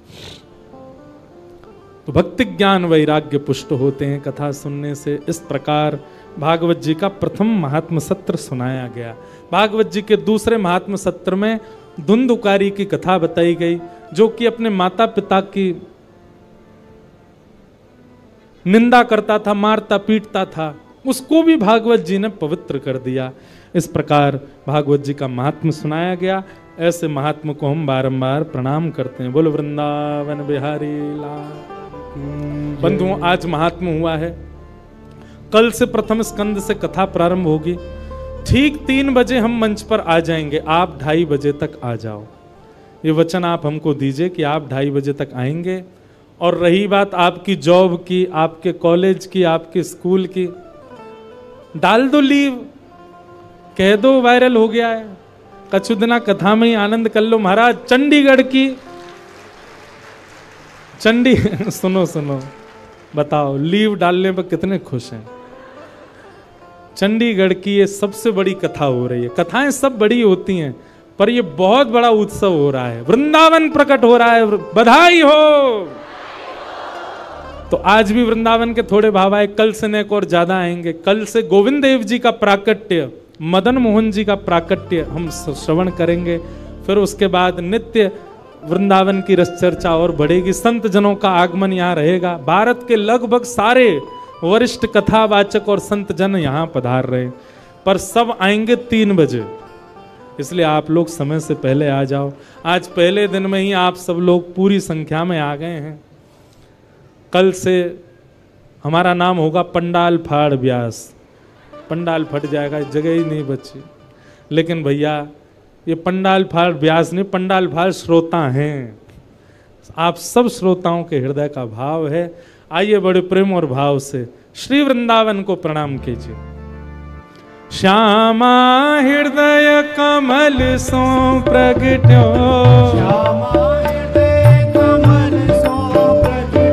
तो भक्ति ज्ञान वैराग्य पुष्ट होते हैं कथा सुनने से। इस प्रकार भागवत जी का प्रथम महात्म सत्र सुनाया गया। भागवत जी के दूसरे महात्म सत्र में धुंधुकारी की कथा बताई गई, जो कि अपने माता पिता की निंदा करता था, मारता पीटता था, उसको भी भागवत जी ने पवित्र कर दिया। इस प्रकार भागवत जी का महात्म सुनाया गया। ऐसे महात्म को हम बारंबार प्रणाम करते हैं। बोलो वृंदावन बिहारी लाल। बंधुओं, आज महात्म हुआ है, कल से प्रथम स्कंद से कथा प्रारंभ होगी। ठीक 3 बजे हम मंच पर आ जाएंगे, आप 2:30 बजे तक आ जाओ। ये वचन आप हमको दीजिए कि आप 2:30 बजे तक आएंगे। और रही बात आपकी जॉब की, आपके कॉलेज की, आपके स्कूल की, डाल दो लीव, कह दो वायरल हो गया है, कछु दिना कथा में ही आनंद कर लो। महाराज चंडीगढ़ की सुनो सुनो, बताओ लीव डालने पर कितने खुश हैं। चंडीगढ़ की ये सबसे बड़ी कथा हो रही है। कथाएं सब बड़ी होती हैं पर ये बहुत बड़ा उत्सव हो रहा है, वृंदावन प्रकट हो रहा है, बधाई हो। तो आज भी वृंदावन के थोड़े भाव आए, कल से नेक और ज्यादा आएंगे। कल से गोविंद देव जी का प्राकट्य, मदन मोहन जी का प्राकट्य हम श्रवण करेंगे। फिर उसके बाद नित्य वृंदावन की रस चर्चा और बढ़ेगी। संत जनों का आगमन यहाँ रहेगा। भारत के लगभग सारे वरिष्ठ कथावाचक और संत जन यहाँ पधार रहे, पर सब आएंगे 3 बजे, इसलिए आप लोग समय से पहले आ जाओ। आज पहले दिन में ही आप सब लोग पूरी संख्या में आ गए हैं। कल से हमारा नाम होगा पंडाल फाड़ व्यास। पंडाल फट जाएगा, जगह ही नहीं बची। लेकिन भैया ये पंडाल फाड़ व्यास नहीं, पंडाल फाड़ श्रोता हैं। आप सब श्रोताओं के हृदय का भाव है। आइए बड़े प्रेम और भाव से श्री वृंदावन को प्रणाम कीजिए। श्यामा हृदय कमल सो प्रगट्यो,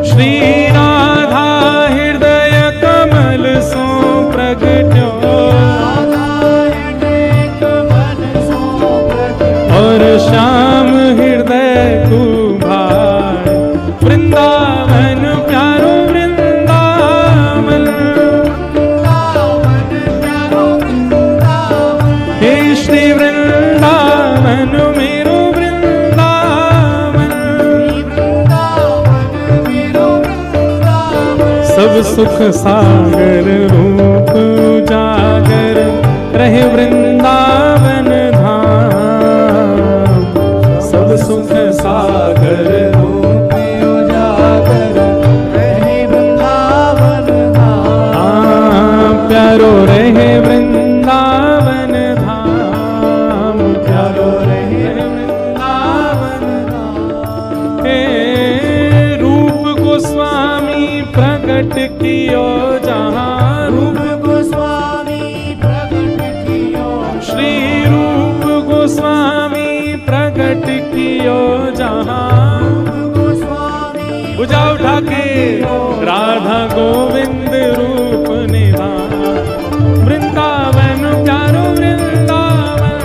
श्री राधा हृदय कमल सो प्रगट्यो, और श्याम हृदय कुभार वृंदावन प्यारो वृंदावन, हे श्री वृंदावन मेरो वृंदावन, सब सुख सागर रूप उजागर रहे वृंदावन धाम, सब सुख सागर रूप उजागर रहे वृंदावन धाम, प्यारो रहे वृंदावन धाम, प्यारो रहे वृंदावन धाम। हे रूप गोस्वामी प्रकट कियो जहाँ, रूप गोस्वामी प्रकट कियो, श्री रूप गोस्वामी प्रकट कियो जहाँ, बुझा उठा के राधा गोविंद रूप निधान, वृंदावन प्यारो वृंदावन,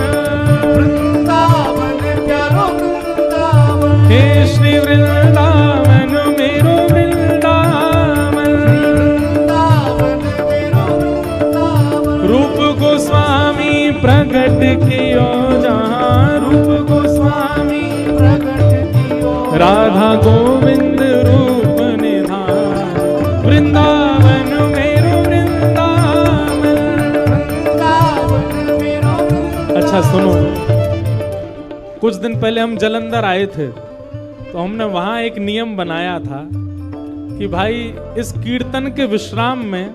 वृंदावन प्यारो वृंदावन, हे श्री वृंदावन मेरो वृंदावन, वृंदावन मेरो वृंदावन, रूप गोस्वामी प्रकट कियो जहाँ, रूप गोस्वामी प्रकट कियो, राधा गोविंद रूप निधान, वृंदावन मेरो वृंदावन, वृंदावन मेरो वृंदावन। अच्छा सुनो, कुछ दिन पहले हम जलंधर आए थे, तो हमने वहां एक नियम बनाया था कि भाई इस कीर्तन के विश्राम में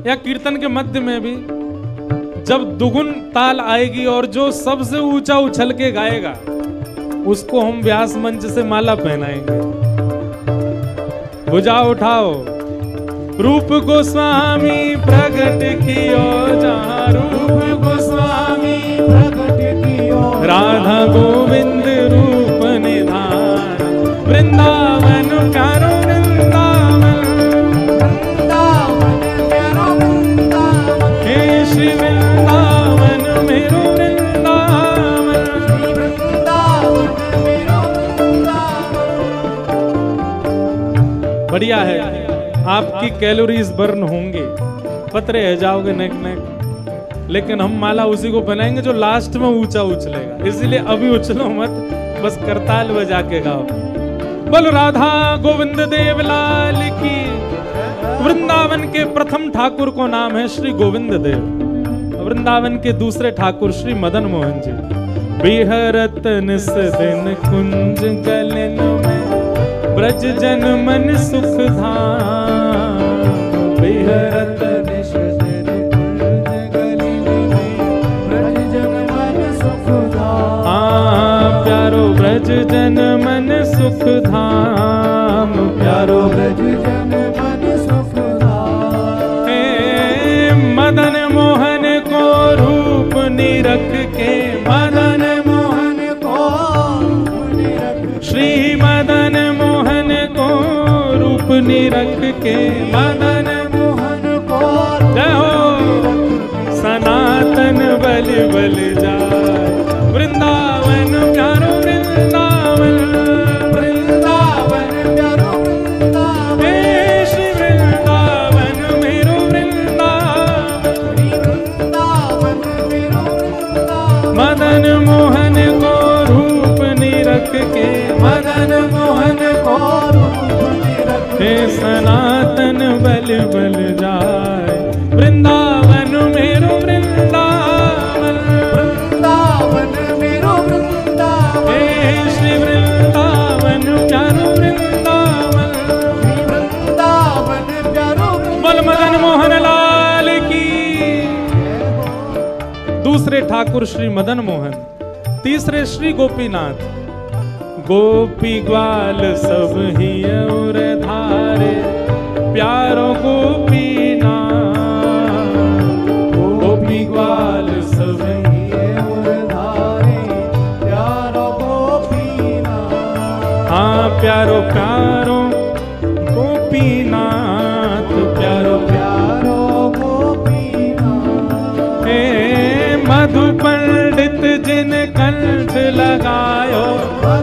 या कीर्तन के मध्य में भी जब दुगुन ताल आएगी और जो सबसे ऊंचा उछल के गाएगा उसको हम व्यास मंच से माला पहनाएंगे। भुजा उठाओ, रूप गोस्वामी प्रकट कियो जहाँ, रूप गोस्वामी प्रकट कियो, राधा गोविंद रूप निधान, वृंदावन प्यारो वृंदावन, वृंदावन प्यारो वृंदावन, हे श्री वृंदावन मेरो वृंदावन, वृंदावन मेरो वृंदावन। बढ़िया है, आपकी कैलोरीज बर्न होंगे, पतरे रह जाओगे नेक नेक, लेकिन हम माला उसी को बनाएंगे जो लास्ट में ऊंचा उछलेगा। इसलिए अभी उछलो मत, बस करताल बजा के गाओ। बोलो राधा गोविंद देव लाल की। वृंदावन के प्रथम ठाकुर को नाम है श्री गोविंद देव, वृंदावन के दूसरे ठाकुर श्री मदन मोहन जी। बिहरत निस दिन कुंज गलन में, ब्रज जन मन सुख धाम, बिहरत निस दिन कुंज गलन में, ब्रज जन मन सुख धाम, प्यारो ब्रज जन मन सुख धाम, प्यारो ब्रज जन मन सुख धाम। हे मदन मोहन को रूप निरख के, मदन मोहन को रूप निरख, श्री मदन मोहन को रूप निरख के, मदन मोहन को जय हो सनातन बल बल जाए, वृंदावन प्यारो वृंदावन, वृंदावन प्यारो वृंदावन, हे श्री वृंदावन मेरो वृंदावन, वृंदावन मेरो वृंदावन, मदन मोहन को रूप निरख के, मदन मोहन को रूप निरख, हे सनातन बल ठाकुर श्री मदन मोहन, तीसरे श्री गोपीनाथ। गोपी ग्वाल सब ही और धारे, प्यारो गोपीनाथ। गोपी ग्वाल सब ही और धारे, प्यारो गोपीनाथ। हाँ प्यारो प्यारो गोपीनाथ, प्यारो प्यारो गोपीनाथ। हे मधु पंडित जिन कंठ लगायो,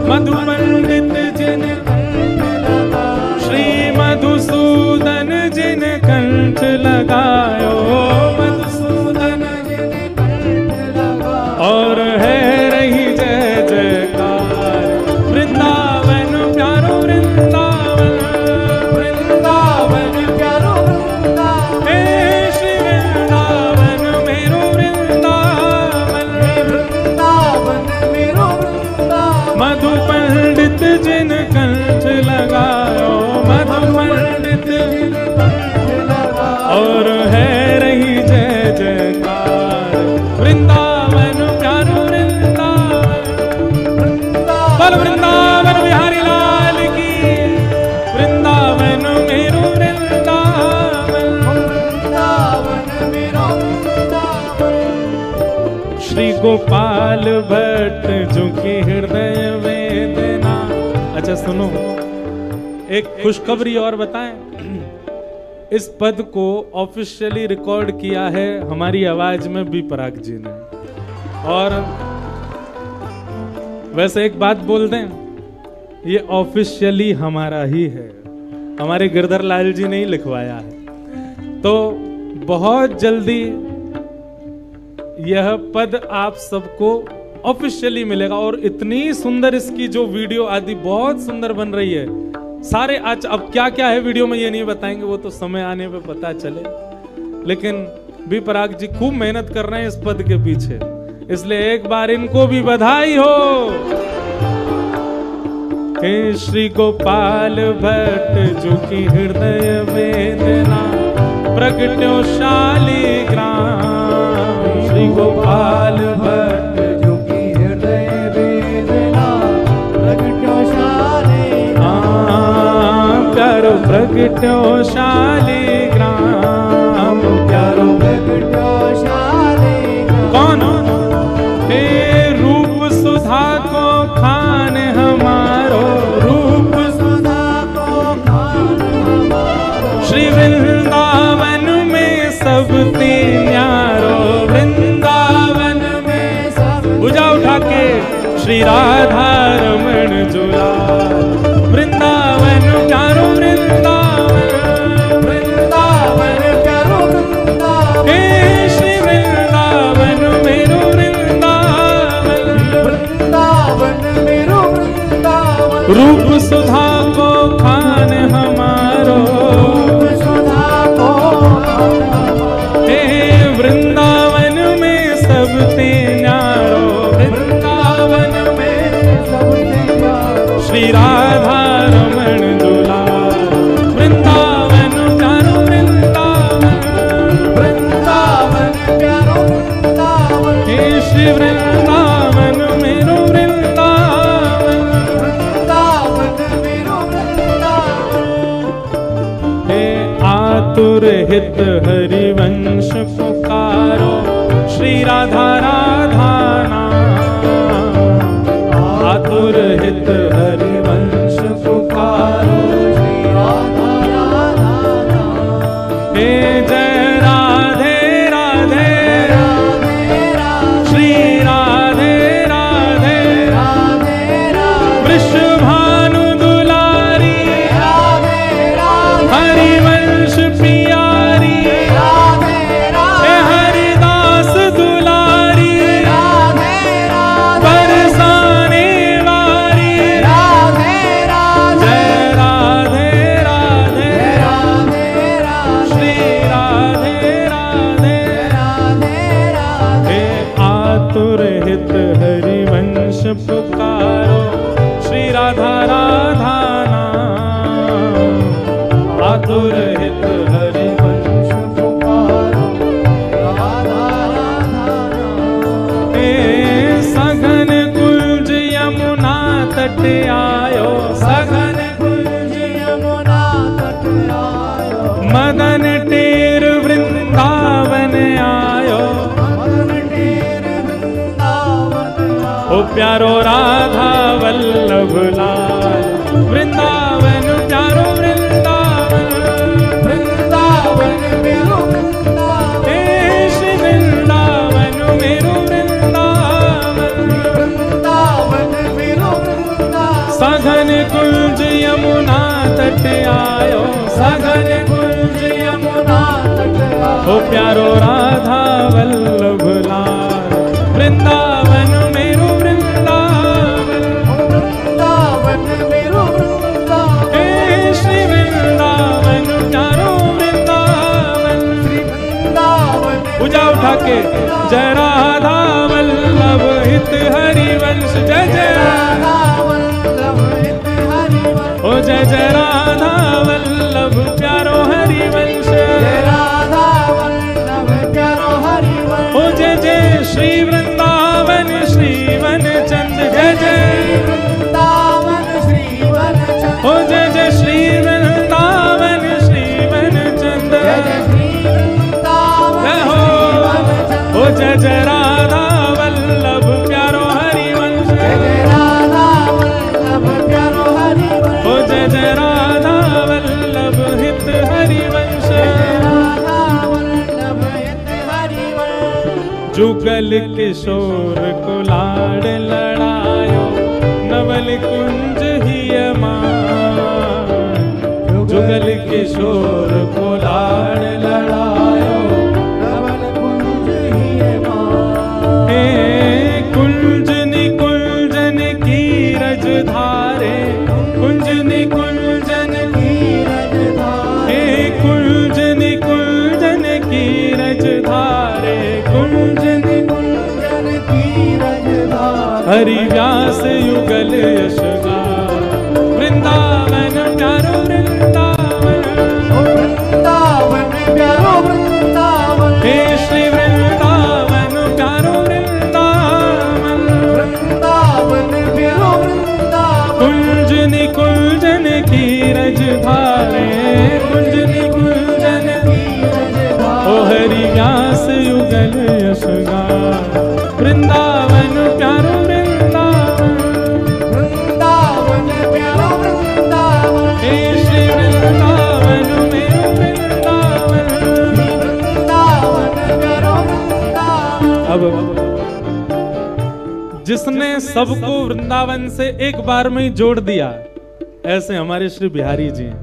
मधु पंडित जिन कंठ लगायो, श्री मधुसूदन जिन कंठ लगायो, मधुसूदन जिन कंठ लगायो। और है रही जय जयकार, वृंदावन प्यारो वृंदावन, वृंदावन प्यारो वृंदावन। हे श्री वृंदावन मेरो वृंदावन, वृंदावन मेरो वृंदावन। मधु पंडित जिन कंठ लगायो, मधु पंडित जिन कंठ लगायो। और है रही जय जयकार, वृंदावन प्यारो वृंदावन, वृंदावन वृंदावन बिहारी लाल की, वृंदावन मेरो वृंदावन, वृंदावन मेरो वृंदावन। श्री गोपाल भट्ट जो की हृदय वेदना। अच्छा सुनो, एक खुशखबरी और बताएं। इस पद को ऑफिशियली रिकॉर्ड किया है हमारी आवाज में बी पराग जी ने। और वैसे एक बात बोल दें, ये ऑफिशियली हमारा ही है, हमारे गिरधर लाल जी ने ही लिखवाया है। तो बहुत जल्दी यह पद आप सबको ऑफिशियली मिलेगा। और इतनी सुंदर इसकी जो वीडियो आदि बहुत सुंदर बन रही है सारे। आज अब क्या क्या है वीडियो में ये नहीं बताएंगे, वो तो समय आने पे पता चले। लेकिन बी पराग जी खूब मेहनत कर रहे हैं इस पद के पीछे, इसलिए एक बार इनको भी बधाई हो। हे श्री गोपाल भट्ट जो की हृदय वेदना, प्रगट्यो शालिग्राम। श्री गोपाल भट्ट जो की हृदय वेदना, प्रगट्यो शालिग्राम। प्यारो प्रगट्यो शालिग्राम, प्यारो प्रगट्यो शालिग्राम। कौन? हे रूप सुधा को खान हमारो, रूप सुधा को खान हमारो। श्री वृंदावन में सब ते न्यारो, वृंदावन में सब। भुजा उठा के श्री राधा रमण झूला, वृंदावन प्यारो वृंदावन, वृंदावन प्यारो वृंदावन। हे श्री वृंदावन मेरो वृंदावन, वृंदावन मेरो वृंदावन। रूप सुधा को खान हमारो, रूप सुधा को खान हमारो। हे वृंदावन में सब ते न्यारो, वृंदावन में सब ते न्यारो। श्री राधा रमण झूला, वृंदावन प्यारो वृंदावन, वृंदावन प्यारो वृंदावन। हे श्री वृंदावन मेरो वृंदावन, वृंदावन मेरो वृंदावन। हे आतुर हित हरिवंश पुकारो, श्री राधा राधा नाम। आतुर हित हरिवंश पुकारो, श्री राधा राधा नाम। हे जय राधे राधे, श्री राधे राधे, वृषभानु दुलारी, हरिवंश प्यारी, हे हरिदास दुलारी, बरसाने वारी, तट आयो, सघन कुंज यमुना तट आयो, मदन टेर वृंदावन आयो, मदन टेर वृंदावन आयो। ओ प्यारो राधा वल्लभ लाल, वृंदावन प्यारो वृंदावन, वृंदावन मेरो वृंदावन, श्री वृंदावन मेरो वृंदावन, वृंदावन मेरो वृंदावन। सघन कुंज यमुना तट आयो, सघन कुंज यमुना तट आयो, ओ प्यारो राधा वल्लभ लाल, वृंदावन मेरो वृंदावन, वृंदावन मेरो वृंदावन, श्री वृंदावन प्यारो वृंदावन। वृंदावन पूजा उठा के जय राधा वल्लभ हित हरिवंश, जय जय राधा वल्लभ हित हरिवंश, ओ जय जय राधा वल्लभ प्यारो हरिवंश, जय राधा वल्लभ प्यारो हरिवंश। ओ जय जय श्री वृंदावन श्रीवन चंद, जय जय वृंदावन श्रीवन चंद, ओ जय जय श्री वृंदावन श्रीवन चंद, जय जय श्री वृंदावन जय हो श्रीवन चंद, ओ जय जय राधा वल्लभ प्यारो हरिवंश, जय जय राधा वल्लभ प्यारो हरिवंश, ओ जय जय राधा वल्लभ हित हरिवंश। राधा वल्लभ हित हरिवंश। जुगल किशोर को लाड़ लड़ायो, नवल कुंज ही मान, जुगल किशोर को लाड़ लड़ायो, नवल कुंज ही मान, हे कुंज निकुंजन की रज धारे, कुंज निकुंजन नीरज धारे, हे कुंज निकुंजन की रज धारे, कुंज कुंजन नीरज धारे। हरि व्यास युगल यश गान, वृंदावन प्यारो वृंदावन, वृंदावन प्यारो वृंदावन, हे श्री वृंदावन प्यारो वृंदावन, वृंदावन प्यारो वृंदावन, कुंज निकुंजन की रज धारे, कुंज निकुंजन नीरज धारे। ओ हरि व्यास युगल यश गान, वृंदावन प्यारो वृंदावन, वृंदावन प्यारो वृंदावन, हे श्री वृंदावन मेरो वृंदावन। वृंदावन प्यारो वृंदावन। अब जिसने सबको वृंदावन से एक बार में ही जोड़ दिया, ऐसे हमारे श्री बिहारी जी हैं।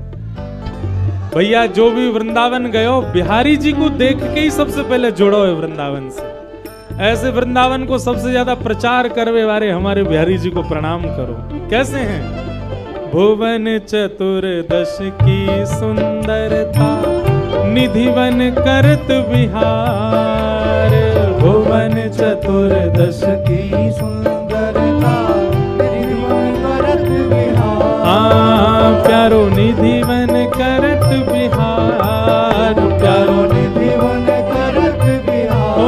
भैया जो भी वृंदावन गयो, बिहारी जी को देख के ही सबसे पहले जोड़ो है वृंदावन से। ऐसे वृंदावन को सबसे ज्यादा प्रचार करवे वाले हमारे बिहारी जी को प्रणाम करो। कैसे हैं? भुवन चतुर्दश की सुंदरता, निधिवन करत विहार, भुवन चतुर्दश की सुंदरता, निधिवन करत विहार, प्यारो निधिवन करत विहार, प्यारो निधिवन करत विहार, ओ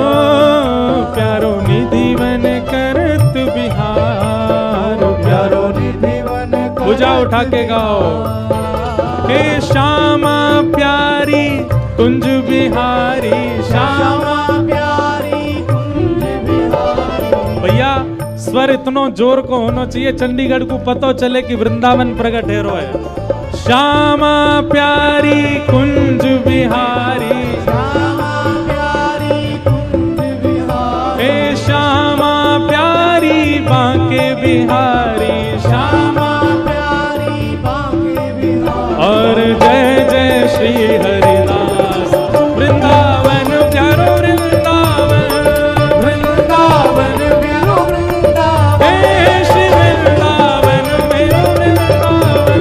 प्यारो निधिवन करत विहार, प्यारो निधिवन करत पूजा उठा के गाओ, हे श्यामा प्यारी कुंज बिहारी, श्यामा प्यारी कुंज बिहारी। भैया स्वर इतनो जोर को होना चाहिए, चंडीगढ़ को पता चले कि वृंदावन प्रगट है रो है। श्यामा प्यारी कुंज बिहारी, श्यामा प्यारी कुंज बिहारी, हे श्यामा प्यारी बांके बिहारी, श्यामा प्यारी बांके बिहारी। और जय जय श्री हरिदास, वृंदावन प्यारो वृंदावन, वृंदावन प्यारो वृंदावन, हे श्री वृंदावन मेरो वृंदावन,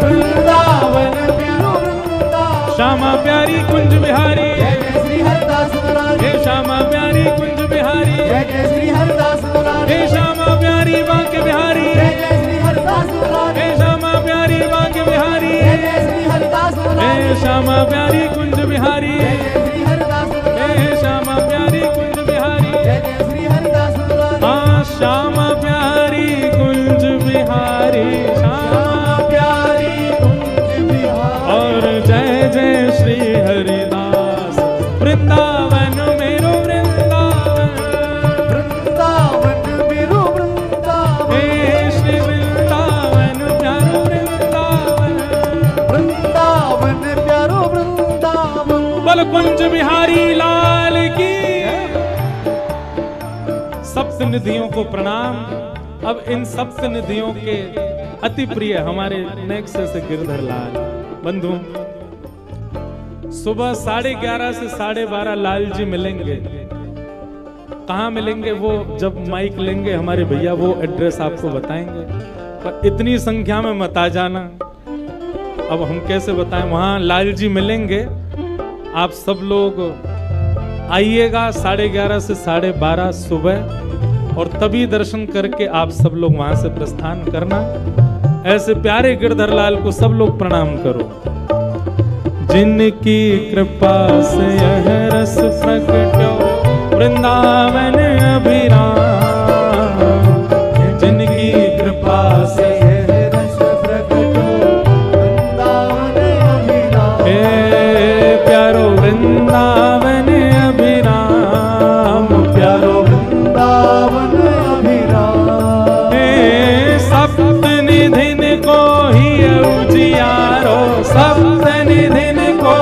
वृंदावन प्यारो वृंदावन। श्यामा प्यारी कुंज बिहारी, जय जय श्री हरिदास मुरारी, हे श्यामा प्यारी कुंज बिहारी, जय जय श्री हरिदास मुरारी, हे श्यामा प्यारी बांके बिहारी, जय जय श्री हरिदास मुरारी, हे श्यामा प्यारी बांके बिहारी, जय जय श्री हरिदास मुरारी, हे श्यामा प्यारी कुंज बिहारी, जय जय श्री हरिदास मुरारी, हे श्यामा प्यारी कुंज बिहारी, जय जय श्री हरिदास मुरारी। हाँ श्यामा प्यारी कुंज बिहारी। बिहारी श्यामा प्यारी कुंज बिहारी और जय जय श्री हरिदास वृंदावन मेरो वृंदावन वृंदावन मेरो वृंदावन हे श्री वृंदावन प्यारो वृंदावन वृंदावन प्यारो वृंदावन बोल कुंज बिहारी लाल की। सप्त निधियों को प्रणाम। अब इन सप्त निधियों के अति प्रिय हमारे नेक्स्ट से गिरधर लाल बंधु सुबह 11:30 से 12:30 लाल जी मिलेंगे। कहाँ मिलेंगे वो जब माइक लेंगे हमारे भैया वो एड्रेस आपको बताएंगे, पर इतनी संख्या में मत आ जाना। अब हम कैसे बताएं, वहां लाल जी मिलेंगे। आप सब लोग आइएगा 11:30 से 12:30 सुबह, और तभी दर्शन करके आप सब लोग वहां से प्रस्थान करना। ऐसे प्यारे गिरधर लाल को सब लोग प्रणाम करो। जिनकी कृपा से यह रस प्रकटो वृंदावन अभिराम, जिनकी कृपा से यह रस प्रकटो वृंदावन अभिराम हे प्यारो वृंदावन अभिराम प्यारो वृंदावन अभिराम हे सप्त निधिन को ही उजियारो सप्त निधिन को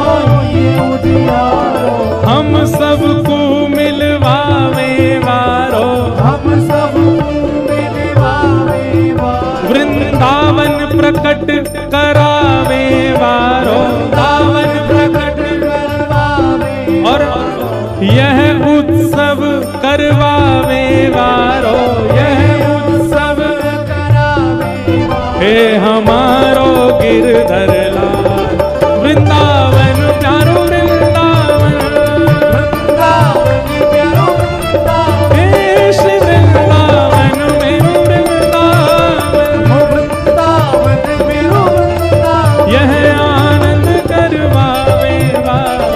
ये उजियारो हम सबको मिलवावे वारो हम सब मिलवावे वारो वृंदावन प्रकट करावे वारो वृंदावन प्रकट करवावे और यह उत्सव करवावे वारो यह उत्सव करावे हे हमारो गिरधर लाल वृंदावन प्यारो वृंदावन वृंदावन प्यारो वृंदावन हे श्री वृंदावन मेरो वृंदावन हो वृंदावन मेरो वृंदावन यह आनंद करवावे वारो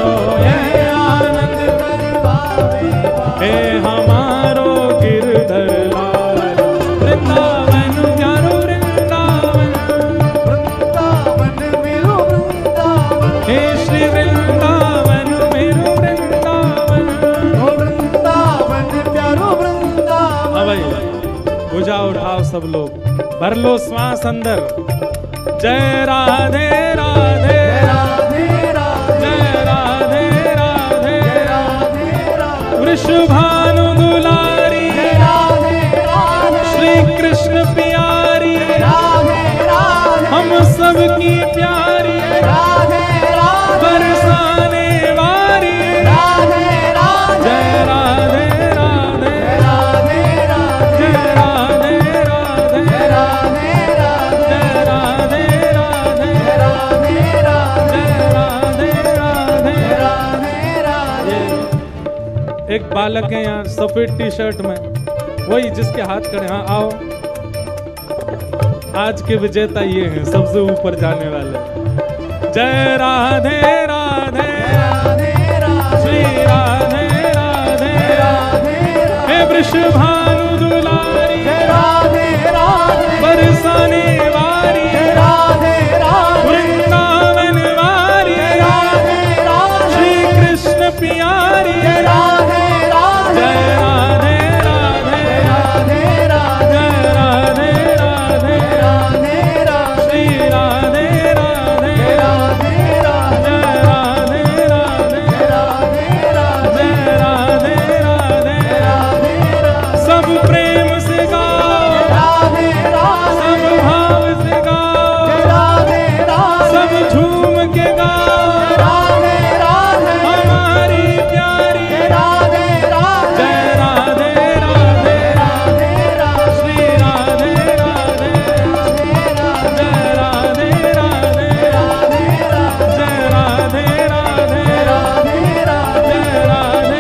यह आनंद करवावे हे हमारो गिरधर लाल वृंदावन प्यारो वृंदावन वृंदावन मेरो वृंदावन हे श्री वृंदावन मेरो वृंदावन। हो वृंदावन प्यारो वृंदावन हाँ भाई भुजा उठाओ सब लोग, भर लो श्वास अंदर। जय राधे राधे राधे राधे जय राधे राधे राधे राधे वृषभानु दुलारी राधे राधे श्री कृष्ण प्यारी राधे राधे हम सबकी प्यारी राधे राधे बरसाने वारी राधे राधे जय राधे राधे राधे राधे जय राधे राधे राधे राधे जय राधे राधे राधे राधे जय राधे राधे। राधे राधे एक बालक है यहाँ सफेद टी शर्ट में, वही जिसके हाथ खड़े। हाँ आओ, आज के विजेता ये हैं, सबसे ऊपर जाने वाले। जय राधे राधे राधे राधे श्री राधे राधे राधे हे वृषभानु दुलारी राधे राधे बरसाने वारी राधे राधे वृंदावन वारी राधे राधे श्री कृष्ण प्यारी राधे राधे जय राधे राधे राधे राधे जय राधे राधे राधे राधे श्री राधे राधे राधे राधे जय राधे राधे राधे राधे जय राधे राधे राधे सब प्रेम से गाओ राधे राधे सब भाव से गाओ राधे राधे सब झूम के गाओ राधे राधे हमारी प्यारी राधे राधे जय राधे राधे राधे राधे श्री राधे राधे जय राधे राधे जय राधे राधे जय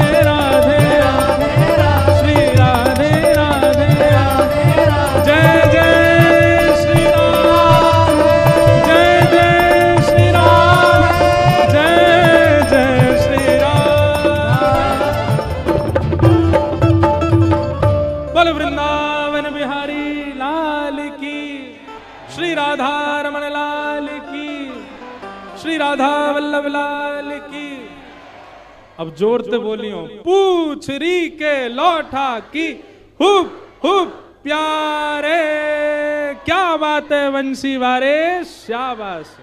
राधे राधे श्री राधे राधे जय जय श्री राम जय जय श्री राम जय जय श्री राम। बोल वृंदावन बिहारी लाल की। श्री राधा रमन लाल की, श्री राधा वल्लभ लाल की। अब जोर से बोलियो, पूछ री के लौटा की हुप हुप प्यारे। क्या बात है वंशी वारे, शाबाश।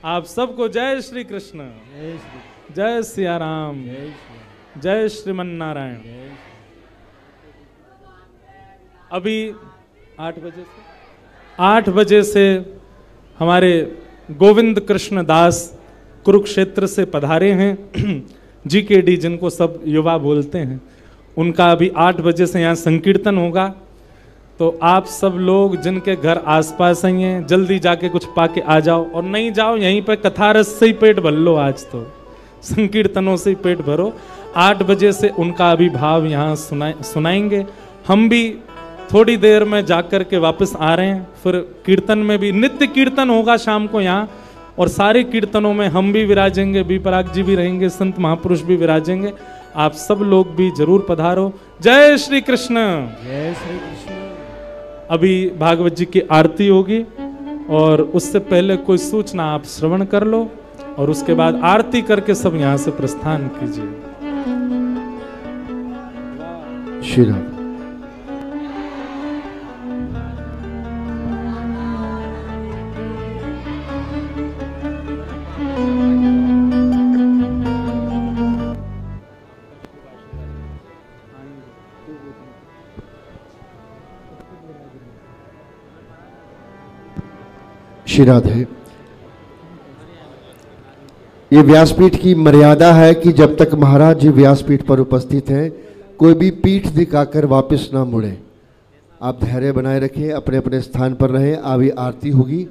आप सबको जय श्री कृष्ण, जय सिया राम, जय श्रीमन नारायण। अभी 8 बजे से हमारे गोविंद कृष्ण दास कुरुक्षेत्र से पधारे हैं। GKD जिनको सब युवा बोलते हैं, उनका अभी 8 बजे से यहाँ संकीर्तन होगा। तो आप सब लोग जिनके घर आसपास ही हैं, जल्दी जाके कुछ पाके आ जाओ, और नहीं जाओ यहीं पे कथा रस से ही पेट भर लो। आज तो संकीर्तनों से ही पेट भरो। 8 बजे से उनका अभी भाव यहाँ सुनाएंगे। हम भी थोड़ी देर में जाकर के वापस आ रहे हैं। फिर कीर्तन में भी नित्य कीर्तन होगा शाम को यहाँ, और सारे कीर्तनों में हम भी विराजेंगे, बी पराग जी भी रहेंगे, संत महापुरुष भी विराजेंगे। आप सब लोग भी जरूर पधारो। जय श्री कृष्ण, जय श्री कृष्ण। अभी भागवत जी की आरती होगी, और उससे पहले कोई सूचना आप श्रवण कर लो, और उसके बाद आरती करके सब यहाँ से प्रस्थान कीजिए। श्री राम। श्री राधे। ये व्यासपीठ की मर्यादा है कि जब तक महाराज जी व्यासपीठ पर उपस्थित हैं, कोई भी पीठ दिखाकर वापस ना मुड़े। आप धैर्य बनाए रखें, अपने अपने स्थान पर रहें। अभी आरती होगी।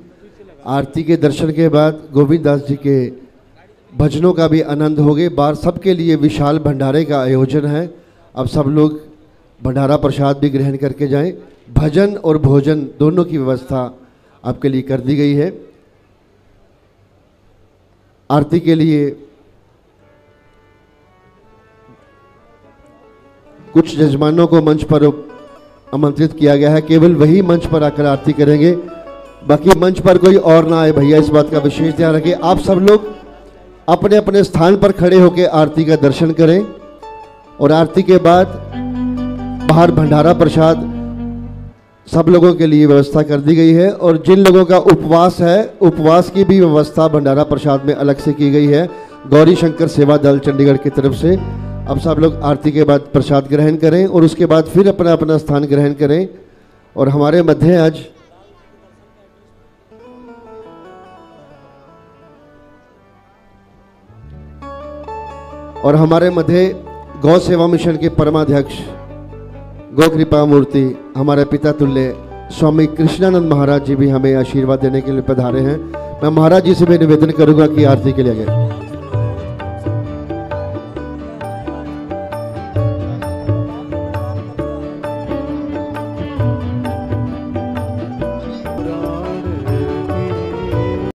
आरती के दर्शन के बाद गोविंद दास जी के भजनों का भी आनंद होगे। बार सबके लिए विशाल भंडारे का आयोजन है। अब सब लोग भंडारा प्रसाद भी ग्रहण करके जाएं। भजन और भोजन दोनों की व्यवस्था आपके लिए कर दी गई है। आरती के लिए कुछ जजमानों को मंच पर आमंत्रित किया गया है। केवल वही मंच पर आकर आरती करेंगे, बाकी मंच पर कोई और ना आए। भैया इस बात का विशेष ध्यान रखें। आप सब लोग अपने अपने स्थान पर खड़े होकर आरती का दर्शन करें, और आरती के बाद बाहर भंडारा प्रसाद सब लोगों के लिए व्यवस्था कर दी गई है। और जिन लोगों का उपवास है, उपवास की भी व्यवस्था भंडारा प्रसाद में अलग से की गई है, गौरी शंकर सेवा दल चंडीगढ़ की तरफ से। अब सब लोग आरती के बाद प्रसाद ग्रहण करें, और उसके बाद फिर अपना अपना स्थान ग्रहण करें। और हमारे मध्य गौ सेवा मिशन के परमाध्यक्ष गौ कृपा मूर्ति हमारे पिता तुल्य स्वामी कृष्णानंद महाराज जी भी हमें आशीर्वाद देने के लिए पधारे हैं। मैं महाराज जी से भी निवेदन करूंगा कि आरती के लिए आगे।